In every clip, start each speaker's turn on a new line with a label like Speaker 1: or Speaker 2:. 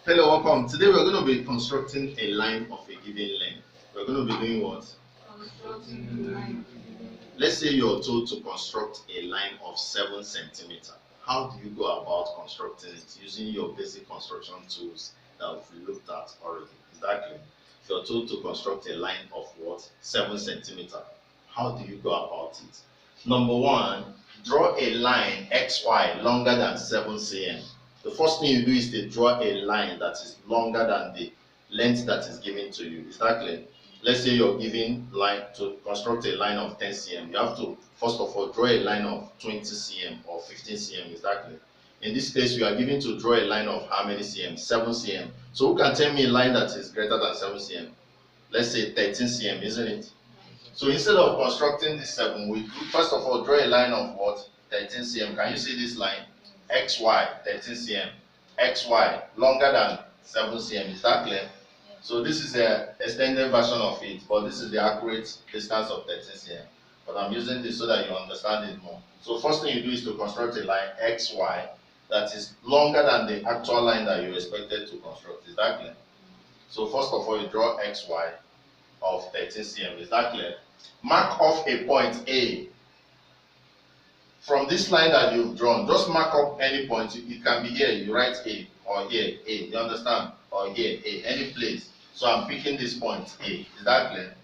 Speaker 1: Hello, welcome. Today we're going to be constructing a line of a given length. We're going to be doing what?
Speaker 2: Constructing a line.
Speaker 1: Let's say you're told to construct a line of 7 centimeters. How do you go about constructing it using your basic construction tools that we've looked at already? Exactly. If you're told to construct a line of what? 7 centimeters. How do you go about it? Number one, draw a line XY longer than 7 cm. The first thing you do is to draw a line that is longer than the length that is given to you. Is that clear? Let's say you're given line to construct a line of 10 cm. You have to first of all draw a line of 20 cm or 15 cm. Is that clear? In this case, you are given to draw a line of how many cm? 7 cm. So who can tell me a line that is greater than 7 cm? Let's say 13 cm, isn't it? So instead of constructing this 7, we first of all draw a line of what? 13 cm. Can you see this line? XY 13 cm. XY longer than 7 cm. Is that clear? So this is the extended version of it, but this is the accurate distance of 13 cm. But I'm using this so that you understand it more. So first thing you do is to construct a line XY that is longer than the actual line that you expected to construct. Is that clear? So first of all, you draw XY of 13 cm. Is that clear? Mark off a point A. From this line that you've drawn, just mark up any point. It can be here, you write A, or here, A. You understand? Or here, A, any place. So I'm picking this point A. Is that clear?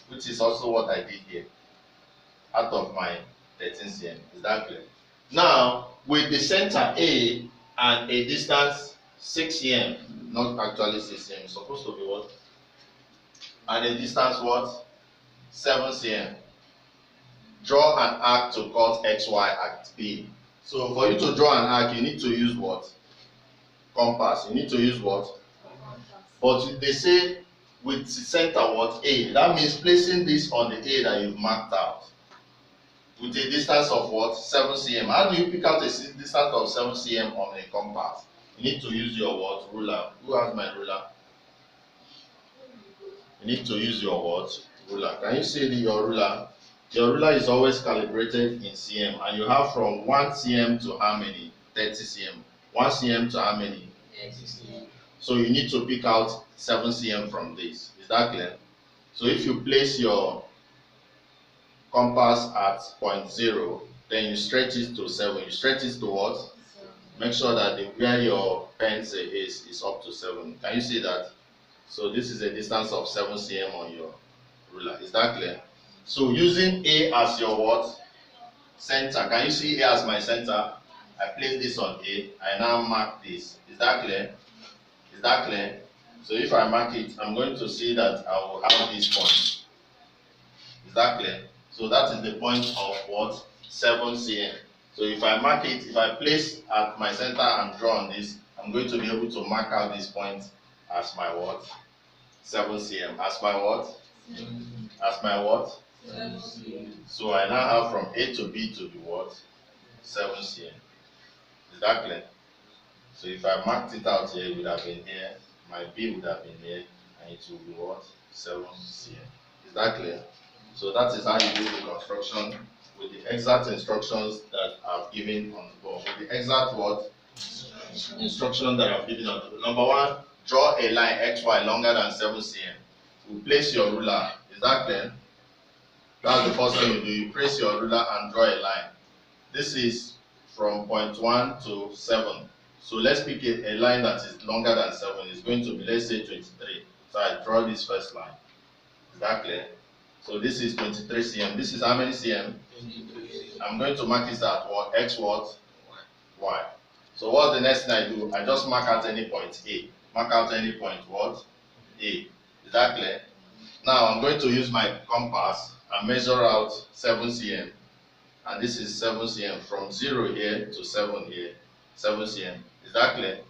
Speaker 1: Which is also what I did here, out of my 13 cm. Is that clear? Now, with the center A and a distance 6 cm, not actually 6 cm, it's supposed to be what? And a distance what? 7 cm. Draw an arc to cut XY at B. So for you to draw an arc, you need to use what? Compass. You need to use what? But they say with the center what? A. That means placing this on the A that you've marked out. With a distance of what? 7 cm. How do you pick out a distance of 7 cm on a compass? You need to use your what? Ruler. Who has my ruler? You need to use your what? Ruler. Can you see your ruler? Your ruler is always calibrated in cm, and you have from 1 cm to how many? 30 cm. 1 cm to how many?
Speaker 2: 30 cm.
Speaker 1: So you need to pick out 7 cm from this. Is that clear? So if you place your compass at point 0, then you stretch it to 7. You stretch it to what? Make sure that where your pencil is up to 7. Can you see that? So this is a distance of 7 cm on your ruler. Is that clear? So using A as your what? Center. Can you see A as my center? I place this on A. I now mark this. Is that clear? Is that clear? So if I mark it, I'm going to see that I will have this point. Is that clear? So that is the point of what? 7 cm. So if I mark it, if I place at my center and draw on this, I'm going to be able to mark out this point as my what? 7 cm. As my what? As my what?
Speaker 2: 7 cm.
Speaker 1: So I now have from A to B to be what? 7 cm. Is that clear? So if I marked it out here, it would have been here. My B would have been here, and it will be what? 7 cm. Is that clear? So that is how you do the construction with the exact instructions that I've given on the board. With the exact what? Instruction that I've given on the board. Number one, draw a line XY longer than 7 cm. You place your ruler. Is that clear? That's the first thing you do. You place your ruler and draw a line. This is from point 1 to 7. So let's pick a line that is longer than 7. It's going to be, let's say, 23. So I draw this first line. Is that clear? So this is 23 cm. This is how many cm?
Speaker 2: 23 cm.
Speaker 1: I'm going to mark this at what? X what? Y. So what's the next thing I do? I just mark out any point A. Mark out any point what? A. Is that clear? Now I'm going to use my compass and measure out 7 cm. And this is 7 cm from 0 here to 7 here. 7 cm. Is that clear?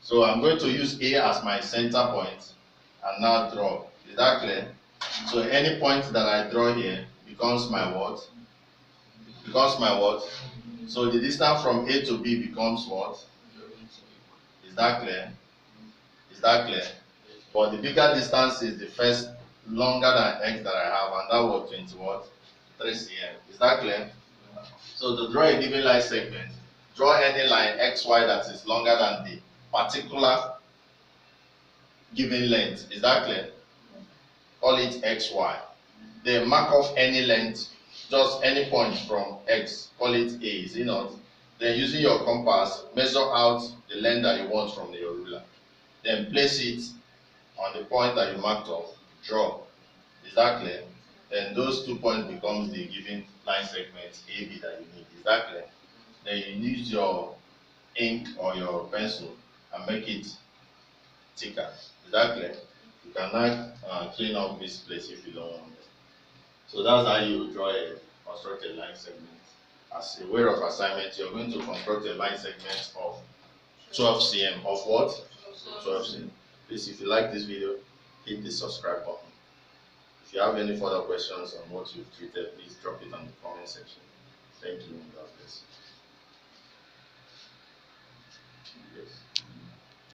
Speaker 1: So I'm going to use A as my center point and now draw. Is that clear? So any point that I draw here becomes my what? Becomes my what? So the distance from A to B becomes what? Is that clear? Is that clear? But the bigger distance is the first longer than X that I have, and that was 20 what? 3 cm. Is that clear? So to draw a given line segment, draw any line XY that is longer than the particular given length. Is that clear? Call it xy. Then mark off any length, just any point from x, call it a, is it not? Then using your compass, measure out the length that you want from your ruler. Then place it on the point that you marked off, draw. Is that clear? Then those 2 points becomes the given line segment AB that you need. Is that clear? Then you use your ink or your pencil and make it thicker. Is that clear? You can now clean up this place if you don't want it. So that's how you draw construct a line segment. As a way of assignment, you're going to construct a line segment of 12 cm. Of what? 12 cm. Please, if you like this video, hit the subscribe button. If you have any further questions on what you've treated, please drop it on the comment section. Thank you and God bless.